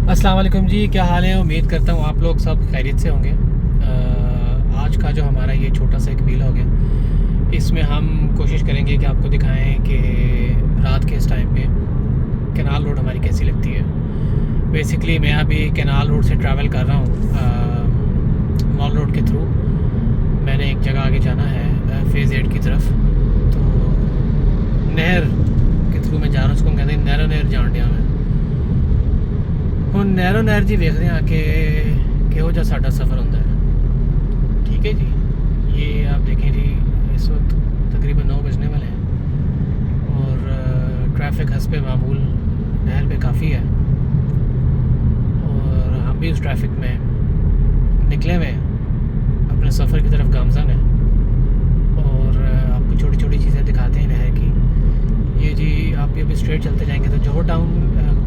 अस्सलाम वालेकुम जी, क्या हाल है। उम्मीद करता हूँ आप लोग सब खैरियत से होंगे। आज का जो हमारा ये छोटा सा एक व्लॉग है, इसमें हम कोशिश करेंगे कि आपको दिखाएं कि रात के इस टाइम पे कैनाल रोड हमारी कैसी लगती है। बेसिकली मैं अभी कैनाल रोड से ट्रैवल कर रहा हूँ मॉल रोड के थ्रू। मैंने एक जगह आगे जाना है फेज़ 8 की तरफ, तो नहर के थ्रू मैं जा रहा हूँ। उसको कहते हैं नैरो नहर जान दिया मैं ਹੁਣ ਨਹਿਰੋ ਨਹਿਰ जी ਵੇਖਦੇ ਹਾਂ कि ਕਿਹੋ ਜਿਹਾ ਸਾਡਾ सफ़र ਹੁੰਦਾ है। ठीक है जी, ये आप देखें जी, इस वक्त तकरीबन 9 बजने वाले हैं और ट्रैफिक हस्बे मामूल नहर पे काफ़ी है और हम भी उस ट्रैफिक में निकले हुए हैं अपने सफ़र की तरफ गामज़न है। और आपको छोटी छोटी चीज़ें दिखाते हैं नहर की। ये जी आप अभी स्ट्रेट चलते जाएंगे तो जोहर टाउन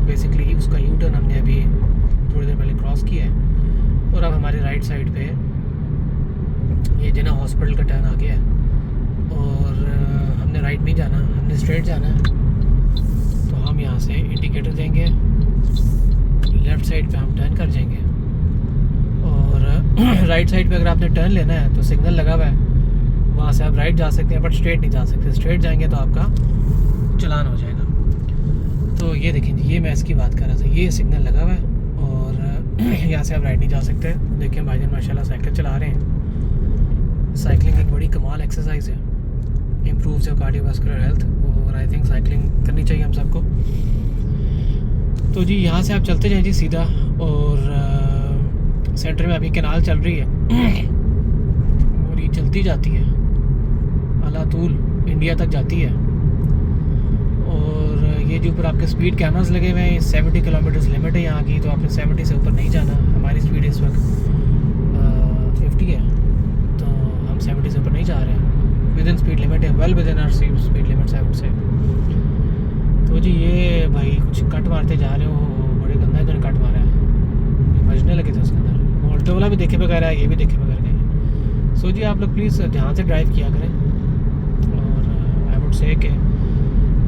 बेसिकली उसका यू टर्न हमने अभी थोड़ी देर पहले क्रॉस किया है और अब हमारे राइट साइड पे ये जिना हॉस्पिटल का टर्न आ गया है और हमने राइट नहीं जाना, हमने स्ट्रेट जाना है। तो हम यहाँ से इंडिकेटर देंगे, लेफ़्ट साइड पे हम टर्न कर जाएंगे और राइट साइड पे अगर आपने टर्न लेना है तो सिग्नल लगा हुआ है, वहाँ से आप राइट जा सकते हैं, बट स्ट्रेट नहीं जा सकते। स्ट्रेट जाएंगे तो आपका चलान हो जाएगा। तो ये देखें जी, ये मैं इसकी बात कर रहा था, ये सिग्नल लगा हुआ है और यहाँ से आप राइट नहीं जा सकते। देखिए भाईजान माशाल्लाह साइकिल चला रहे हैं। साइकिलिंग एक बड़ी कमाल एक्सरसाइज है, इम्प्रूव्स योर कार्डियोवास्कुलर हेल्थ और आई थिंक साइकिलिंग करनी चाहिए हम सबको। तो जी यहाँ से आप चलते जाएँ जी सीधा और सेंटर में अभी कैनाल चल रही है और ये चलती जाती है अलातूल इंडिया तक जाती है। और ये जो ऊपर आपके स्पीड कैमरास लगे हुए हैं, 70 किलोमीटर लिमिट है यहाँ की, तो आपने 70 से ऊपर नहीं जाना। हमारी स्पीड इस वक्त 50 है, तो हम 70 से ऊपर नहीं जा रहे हैं। विद इन स्पीड लिमिट है, well with in our speed limit I would say. तो जी ये भाई कुछ कट मारते जा रहे हो, बड़े गंदा इधर कट मारा है, बजने लगे थे उसके अंदर। ऑल्टो वाला भी देखे बगैर है, ये भी देखे बगैर गए। सो जी आप लोग प्लीज़ ध्यान से ड्राइव किया करें और आई वुड से कि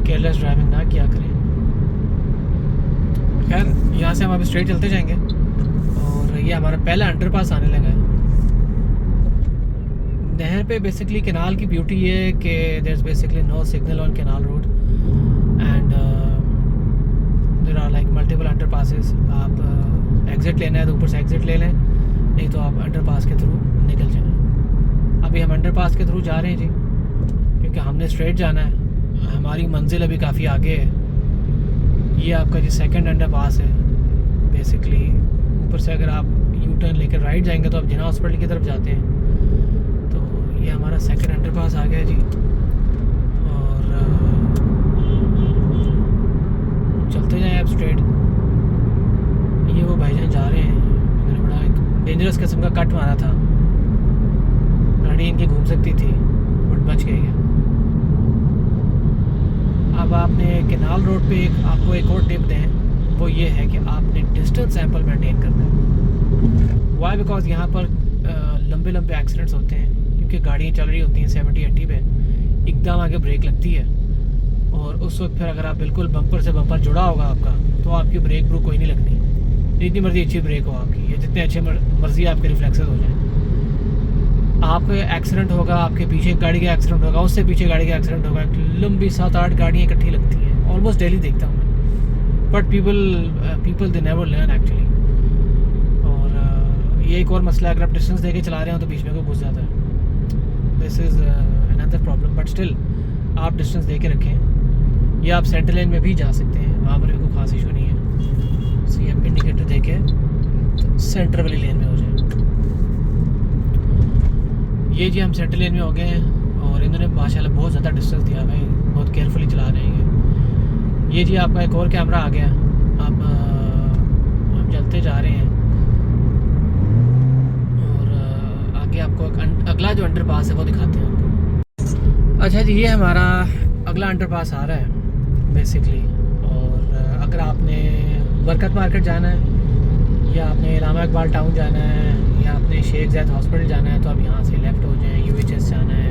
केयरलेस ड्राइविंग ना किया करें। खैर यहाँ से हम अभी स्ट्रेट चलते जाएंगे और ये हमारा पहला अंडरपास आने लगा है नहर पे। बेसिकली कैनाल की ब्यूटी ये है कि there is basically no signal on canal road and there are like multiple underpasses. आप एग्ज़िट लेना है तो ऊपर से एग्ज़िट ले लें, नहीं तो आप अंडरपास के थ्रू निकल जाएँ। अभी हम अंडरपास के थ्रू जा रहे हैं जी, क्योंकि हमने स्ट्रेट जाना है। हमारी मंजिल अभी काफ़ी आगे है। ये आपका जो सेकंड अंडरपास है बेसिकली। ऊपर से अगर आप यू टर्न लेकर राइट जाएंगे तो आप जिना हॉस्पिटल की तरफ जाते हैं। तो ये हमारा सेकंड अंडरपास आ गया जी और चलते जाएं आप स्ट्रेट। ये वो भाईजान जा रहे हैं, मैंने बड़ा एक डेंजरस किस्म का कट मारा था, गाड़ी इनकी घूम सकती थी बट बच गई है। अब आपने कैनाल रोड पे आपको एक और टिप दें, वो ये है कि आपने डिस्टेंस सैंपल मेंटेन करना है। वाई बिकॉज यहाँ पर लंबे लंबे एक्सीडेंट्स होते हैं, क्योंकि गाड़ियाँ चल रही होती हैं 70-80 पे, एकदम आगे ब्रेक लगती है और उस वक्त फिर अगर आप बिल्कुल बम्पर से बम्पर जुड़ा होगा आपका, तो आपकी ब्रेक ब्रूक कोई नहीं लगनी, जितनी मर्जी अच्छी ब्रेक हो आपकी, या जितने अच्छे मर्जी आपके रिफ्लेक्सेस हो जाए। आपका एक्सीडेंट होगा, आपके पीछे गाड़ी का एक्सीडेंट होगा, उससे पीछे गाड़ी का एक्सीडेंट होगा, लंबी 7-8 गाड़ियाँ इकट्ठी लगती हैं, ऑलमोस्ट डेली देखता हूँ मैं। But people they never learn actually. और ये एक और मसला है, अगर आप डिस्टेंस देके चला रहे हो तो बीच में कोई घुस जाता है। This is another problem, but still आप डिस्टेंस दे के रखें। या आप सेंटर लेन में भी जा सकते हैं, वहाँ पर भी कोई खास इशू नहीं है। सो ये इंडिकेटर दे के सेंटर वाली लेन में हो जाए। ये जी हम सेंटर लेन में हो गए हैं और इन्होंने माशाल्लाह बहुत ज़्यादा डिस्टेंस दिया भाई, बहुत केयरफुली चला रहे हैं। ये जी आपका एक और कैमरा आ गया। अब हम चलते जा रहे हैं और आगे आपको अगला जो अंडरपास है वो दिखाते हैं आपको। अच्छा जी, ये हमारा अगला अंडरपास आ रहा है बेसिकली। और अगर आपने बरकत मार्केट जाना है, या आपने इलामा इकबाल टाउन जाना है, या आपने शेख ज़ैद हॉस्पिटल जाना है, तो आप यहाँ से लेफ़्ट हो जाएँ। UHS जाना है,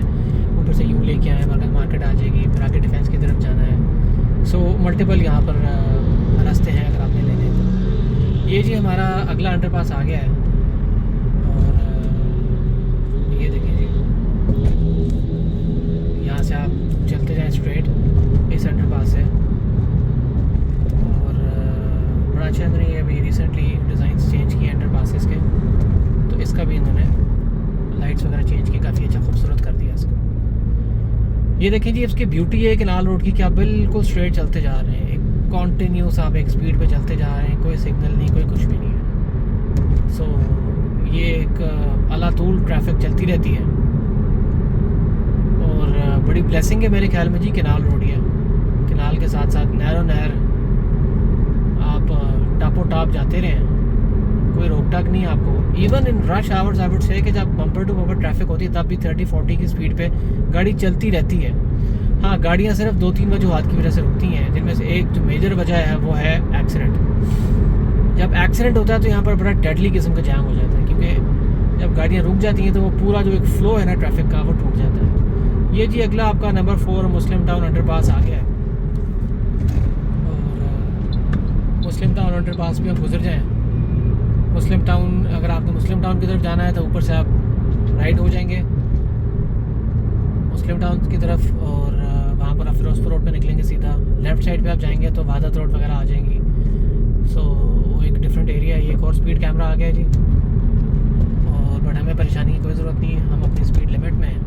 ऊपर से यू लेके आए, बरकत मार्केट आ जाएगी, फिर आगे डिफेंस की तरफ जाना है। सो मल्टीपल यहाँ पर रास्ते हैं अगर आपने लेने तो। ये जी हमारा अगला अंडरपास आ गया है और ये देखिए जी, यहाँ से आप चलते जाएं स्ट्रेट इस अंडरपास से। और बड़ा अच्छा इन्होंने ये अभी रिसेंटली डिज़ाइन चेंज किए अंडरपासेस के, तो इसका भी इन्होंने लाइट्स वगैरह चेंज की, काफ़ी अच्छा खूबसूरत कर दिया इसको। ये देखिए जी, इसकी ब्यूटी है केनाल रोड की कि आप बिल्कुल स्ट्रेट चलते जा रहे हैं, एक कॉन्टीन्यूस आप एक स्पीड पे चलते जा रहे हैं, कोई सिग्नल नहीं, कोई कुछ भी नहीं है। सो ये एक अलातूल ट्रैफिक चलती रहती है और बड़ी ब्लेसिंग है मेरे ख्याल में जी केनाल रोड है। केनाल के साथ साथ नहर आप टापो टाप जाते रहें, कोई रोक टाक नहीं है आपको। Even in rush hours I would say कि जब बम्पर टू बम्पर ट्रैफिक होती है तब भी 30-40 की स्पीड पे गाड़ी चलती रहती है। हाँ, गाड़ियाँ सिर्फ 2-3 वजूहात की वजह से रुकती हैं, जिनमें से एक जो मेजर वजह है वो है एक्सीडेंट। जब एक्सीडेंट होता है तो यहाँ पर बड़ा डेडली किस्म का जाम हो जाता है, क्योंकि जब गाड़ियाँ रुक जाती हैं तो वो पूरा जो एक फ़्लो है ना ट्रैफिक का वो टूट जाता है। ये जी अगला आपका नंबर 4 मुस्लिम टाउन अंडरपास आ गया है और मुस्लिम टाउन अंडरपास भी हम गुजर जाएँ। मुस्लिम टाउन, अगर आपको मुस्लिम टाउन की तरफ जाना है तो ऊपर से आप राइट हो जाएंगे मुस्लिम टाउन की तरफ और वहाँ पर आप फिरोजपुर रोड पे निकलेंगे सीधा। लेफ़्ट साइड पे आप जाएंगे तो वादत रोड वगैरह आ जाएंगी। सो वो एक डिफरेंट एरिया है। ये एक और स्पीड कैमरा आ गया जी, और बट हमें परेशानी की कोई ज़रूरत नहीं है, हम अपनी स्पीड लिमिट में हैं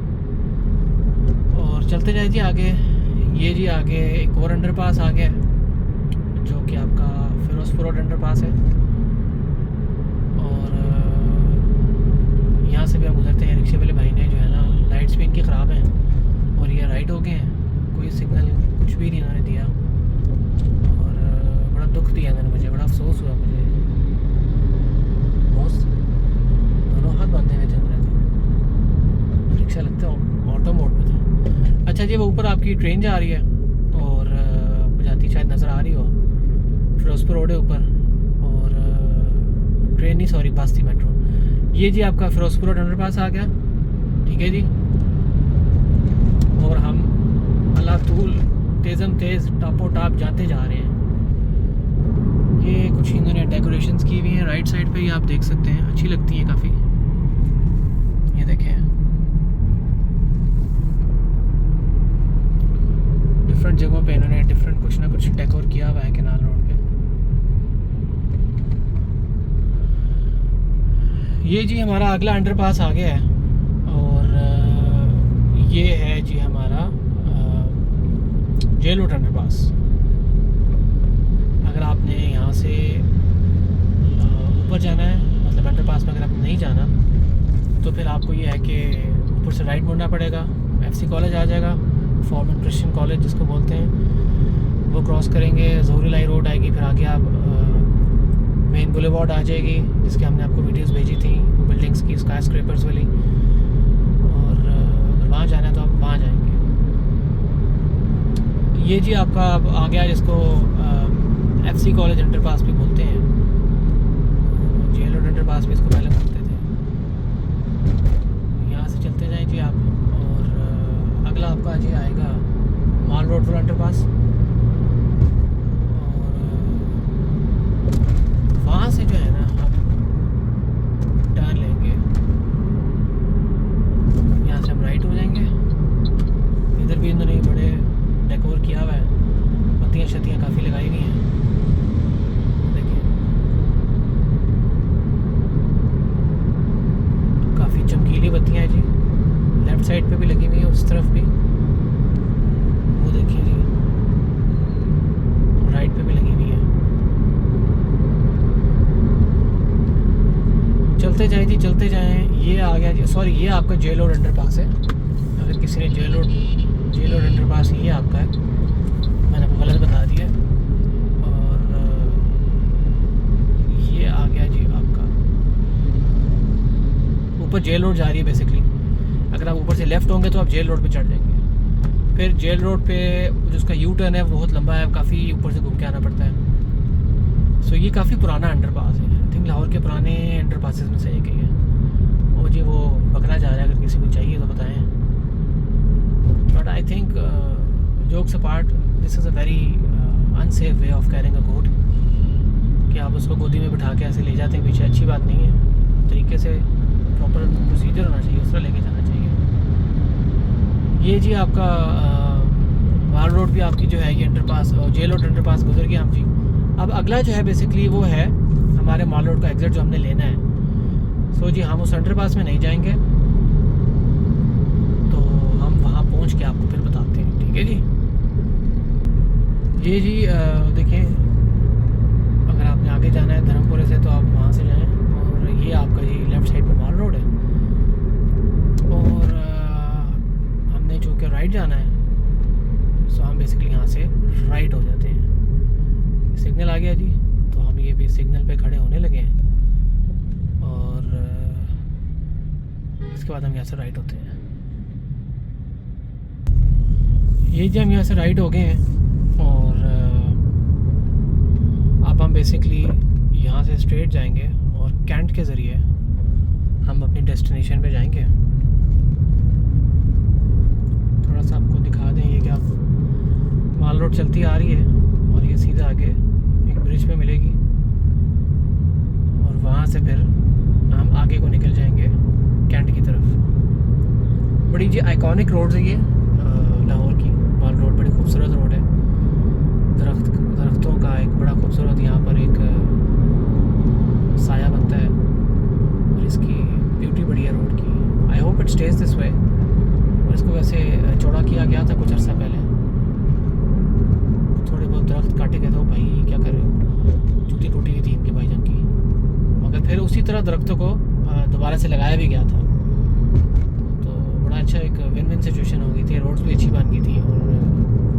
और चलते जाए जी आगे। ये जी आगे एक और अंडरपास आ गया जो कि आपका फिरोजपुर रोड अंडरपास है और यहाँ से भी हम गुजरते हैं। रिक्शे वाले भाई ने जो है ना, लाइट्स भी इनकी ख़राब हैं और ये राइट हो गए हैं, कोई सिग्नल कुछ भी नहीं इन्होंने दिया और बड़ा दुख दिया इन्होंने मुझे, बड़ा अफसोस हुआ मुझे। बहुत दोनों हाथ बांधे हुए थे मेरे, तो रिक्शा लगता है ऑटो मोड पे था। अच्छा जी, वो ऊपर आपकी ट्रेन जा रही है और जाती शायद नज़र आ रही हो, फिरोजपुर रोड है ऊपर और ट्रेन नहीं, सॉरी बस थी, मेट्रो। ये जी आपका फिरोजपुर रोड अंडरपास आ गया, ठीक है जी। और हम अलातूल तेज़म तेज़ टापो टाप जाते जा रहे हैं। ये कुछ इन्होंने डेकोरेशंस की हुई हैं राइट साइड पे, ये आप देख सकते हैं, अच्छी लगती हैं काफ़ी। ये देखें, डिफरेंट जगहों पे इन्होंने डिफरेंट कुछ ना कुछ डेकोर किया हुआ है केनाल रोड पे। ये जी हमारा अगला अंडरपास आ गया है और ये है जी हमारा जेल रोड अंडरपास। अगर आपने यहाँ से ऊपर जाना है, मतलब अंडरपास में अगर आपने नहीं जाना तो फिर आपको ये है कि ऊपर से राइट मुड़ना पड़ेगा। FC कॉलेज आ जाएगा, फॉर्मन क्रिश्चियन कॉलेज जिसको बोलते हैं, वो क्रॉस करेंगे, ज़ोहरी लाई रोड आएगी, फिर आगे आप मेन बुलेवार्ड आ जाएगी जिसकी हमने आपको वीडियोस भेजी थी, वो बिल्डिंग्स की, स्काई स्क्रैपर्स वाली। और अगर वहाँ जाना है तो आप वहाँ जाएंगे। ये जी आपका आ गया जिसको FC कॉलेज अंडरपास भी बोलते हैं, जेल रोड अंडरपास भी इसको पहले बोलते थे। यहाँ से चलते जाएँ जी आप और अगला आपका जी आएगा माल रोड पर अंडरपास और वहाँ से जो है ना हम टर्न लेंगे, यहाँ से हम राइट हो जाएंगे। इधर भी इन्होंने बड़े डेकोर किया हुआ है, पत्तियाँ शत्तियाँ काफ़ी लगाई हुई हैं, देखिए काफ़ी चमकीली बत्तियाँ हैं जी। लेफ़्ट साइड पे भी लगी हुई है, उस तरफ भी, वो देखिए जी, राइट पे भी लगी हुई है। चलते जाएं जी, चलते जाएं। ये आ गया जी, सॉरी ये आपका जेल रोड अंडरपास है। अगर किसी ने जेल रोड अंडरपास ये आपका है, मैंने आपको गलत बता दिया। और ये आ गया जी आपका, ऊपर जेल रोड जा रही है बेसिकली। अगर आप ऊपर से लेफ़्ट होंगे तो आप जेल रोड पे चढ़ जाएंगे। फिर जेल रोड पे जो उसका यू टर्न है वो बहुत लंबा है, काफ़ी ऊपर से घूम के आना पड़ता है। सो ये काफ़ी पुराना अंडरपास है, आई थिंक लाहौर के पुराने अंडरपासेस में से एक है। और जी वो बकरा जा रहा है, अगर किसी को चाहिए तो बताएं। But I think jokes apart, this is a very unsafe way of carrying a goat, कि आप उसको गोदी में बिठा के ऐसे ले जाते हैं पीछे, अच्छी बात नहीं है। तरीके से प्रॉपर प्रोसीजर होना चाहिए, उस तरह लेके जाना चाहिए। ये जी आपका माल रोड भी आपकी जो है ये अंडरपास और जेल रोड अंडरपास गुजर गया हम जी। अब अगला जो है बेसिकली वो है हमारे माल रोड का एग्जिट जो हमने लेना है। सो जी हम उस अंडरपास में नहीं जाएंगे, तो हम वहाँ पहुँच के आपको फिर बताते हैं, ठीक है जी। ये जी देखिए, अगर आपने आगे जाना है धर्मपुरे से तो आप वहाँ से जाएं, और ये आपका जी लेफ़्ट साइड पे माल रोड है, और हमने चूँकि राइट जाना है सो हम बेसिकली यहाँ से राइट हो जाते हैं। सिग्नल आ गया जी, तो हम ये भी सिग्नल पे खड़े होने लगे हैं, और इसके बाद हम यहाँ से राइट होते हैं। ये जी हम यहाँ से राइट हो गए हैं, और अब हम बेसिकली यहाँ से स्ट्रेट जाएंगे और कैंट के ज़रिए हम अपनी डेस्टिनेशन पे जाएंगे। थोड़ा सा आपको दिखा दें, ये क्या माल रोड चलती आ रही है, और ये सीधा आगे एक ब्रिज पे मिलेगी, और वहाँ से फिर हम आगे को निकल जाएंगे कैंट की तरफ। बड़ी जी आइकॉनिक रोड है ये लाहौर की माल रोड, बड़ी खूबसूरत रोड है। दरख्तों का एक बड़ा खूबसूरत यहाँ पर एक साया बनता है, और इसकी ब्यूटी बड़ी है रोड की। I hope it stage this way. और इसको वैसे चौड़ा किया गया था कुछ अर्सा पहले, थोड़े बहुत दरख्त काटे गए थे। वो भाई क्या कर रहे हो, जूती टूटी हुई थी इनके भाईजान की, मगर फिर उसी तरह दरख्तों को दोबारा से लगाया भी गया था। तो बड़ा अच्छा एक विन विन सिचुएशन हो गई थी, रोड्स भी अच्छी बन गई थी, और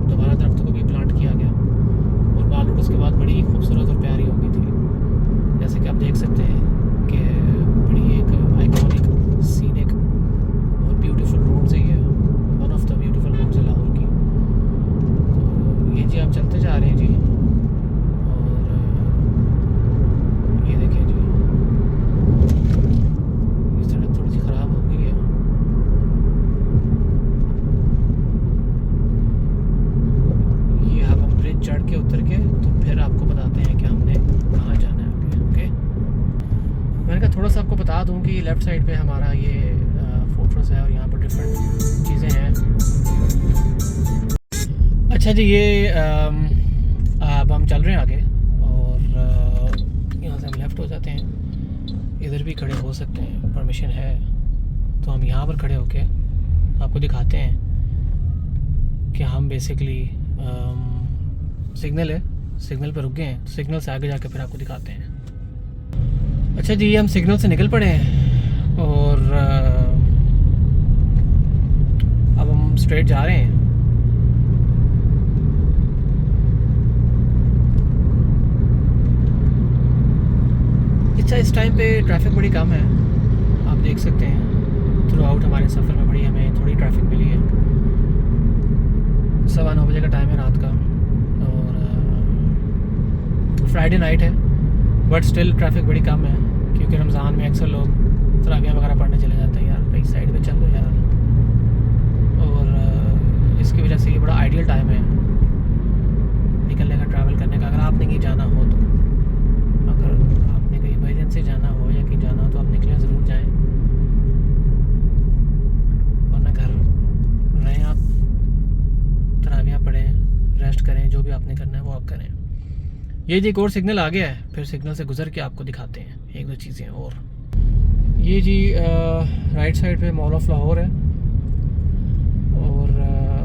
दोबारा दरख्तों को भी प्लांट किया गया, और माल रोड उसके बाद बड़ी खूबसूरत और प्यारी हो गई थी। जैसे कि आप देख सकते हैं कि बड़ी एक आइकॉनिक सीनिक और ब्यूटीफुल रोड्स है ये, one of the beautiful roads है लाहौर की। तो ये जी आप चलते जा रहे हैं जी, और ये देखिए जी ये सड़क थोड़ी सी ख़राब हो गई है। ये अब हम ब्रिज चढ़ के उतर के तो फिर आपको बताते हैं कि हमने कहाँ जाना है आगे। ओके, मैंने कहा थोड़ा सा आपको बता दूं कि लेफ़्ट साइड पे हमारा ये फोर्ट्रेस है, और यहाँ पर डिफरेंट चीज़ें हैं। अच्छा जी, ये अब हम चल रहे हैं आगे, और यहाँ से हम लेफ़्ट हो जाते हैं। इधर भी खड़े हो सकते हैं, परमिशन है, तो हम यहाँ पर खड़े होके आपको दिखाते हैं कि हम बेसिकली सिग्नल है, सिग्नल पर रुक गए हैं, सिग्नल से आगे जाके फिर आपको दिखाते हैं। अच्छा जी, ये हम सिग्नल से निकल पड़े हैं, और अब हम स्ट्रेट जा रहे हैं। अच्छा, इस टाइम पे ट्रैफिक बड़ी कम है, आप देख सकते हैं। थ्रू आउट हमारे सफ़र में बड़ी हमें थोड़ी ट्रैफिक मिली है। 9:15 बजे का टाइम है रात का, और फ्राइडे नाइट है, बट स्टिल ट्रैफिक बड़ी कम है, क्योंकि रमज़ान में अक्सर लोग तरावियाँ वगैरह पढ़ने चले जाते हैं। यार भाई साइड पे चल लो यार, और इसकी वजह से ये बड़ा आइडियल टाइम है निकलने का, ट्रैवल करने का। अगर आपने कहीं जाना हो तो, अगर आपने कहीं इमरजेंसी जाना हो या कहीं जाना हो तो आप निकलें, ज़रूर जाएं, वरना घर रहें, आप तरावियाँ पढ़ें, रेस्ट करें, जो भी आपने करना है वो आप करें। ये जी एक और सिग्नल आ गया है, फिर सिग्नल से गुजर के आपको दिखाते हैं एक दो चीज़ें और। ये जी राइट साइड पे मॉल ऑफ लाहौर है, और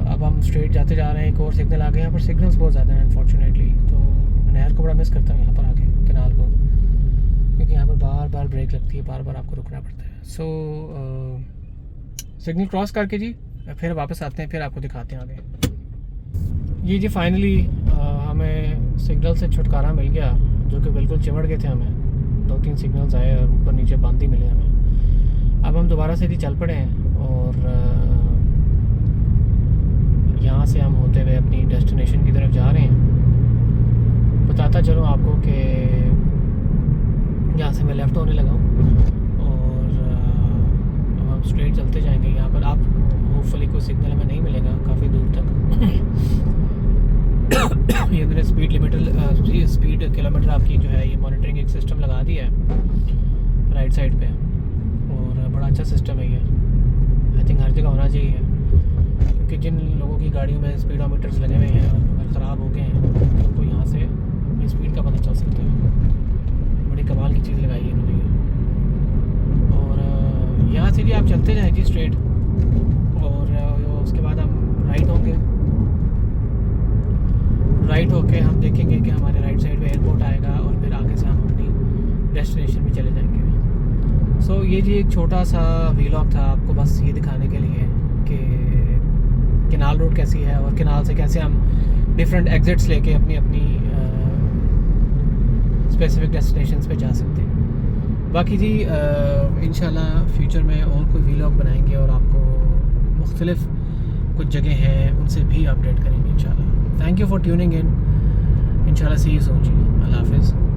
अब हम स्ट्रेट जाते जा रहे हैं। एक और सिग्नल आ गया, यहाँ पर सिग्नल्स बहुत ज़्यादा हैं अनफॉर्चुनेटली, तो मैं नहर को बड़ा मिस करता हूँ यहाँ पर आके, कैनाल को, क्योंकि यहाँ पर बार बार ब्रेक लगती है, बार बार आपको रुकना पड़ता है। सो सिग्नल क्रॉस करके जी फिर वापस आते हैं, फिर आपको दिखाते हैं आगे। ये जी फाइनली हमें सिग्नल से छुटकारा मिल गया, जो कि बिल्कुल चिमड़ गए थे हमें। 2-3 सिग्नल्स आए और ऊपर नीचे बंद ही मिले हमें। अब हम दोबारा से चल पड़े हैं, और यहाँ से हम होते हुए अपनी डेस्टिनेशन की तरफ जा रहे हैं। बताता चलूँ आपको कि यहाँ से मैं लेफ़्ट होने लगा हूँ, और अब हम स्ट्रेट चलते जाएंगे। यहाँ पर आप होपफुली कोई सिग्नल हमें नहीं मिलेगा काफ़ी दूर तक। ये मैंने पूरी स्पीड किलोमीटर आपकी जो है ये मॉनिटरिंग एक सिस्टम लगा दिया है राइट साइड पे, और बड़ा अच्छा सिस्टम है ये। आई थिंक हर जगह होना चाहिए, क्योंकि जिन लोगों की गाड़ियों में स्पीडोमीटर्स लगे हुए हैं अगर ख़राब हो गए हैं तो उनको यहाँ से अपनी स्पीड का पता चल सकता है। बड़ी कमाल की चीज़ लगाई है इन्होंने ये। और यहाँ से जी आप चलते जाएँ जी स्ट्रेट, और उसके बाद हम राइट होंगे। राइट होके हम देखेंगे कि हमारे राइट साइड पे एयरपोर्ट आएगा, और फिर आगे से हम अपनी डेस्टिनेशन में चले जाएंगे। सो ये जी एक छोटा सा व्लॉग था आपको बस ये दिखाने के लिए कि केनाल रोड कैसी है, और केनाल से कैसे हम डिफरेंट एग्जिट्स लेके अपनी अपनी स्पेसिफिक डेस्टिनेशंस पे जा सकते हैं। बाकी जी इंशाल्लाह फ्यूचर में और कोई व्लॉग बनाएंगे और आपको मुख्तलिफ कुछ जगह हैं उनसे भी अपडेट करेंगे इंशाल्लाह। Thank you for tuning in. इंशाल्लाह सी यू सून जी। अल्लाह हाफिज़।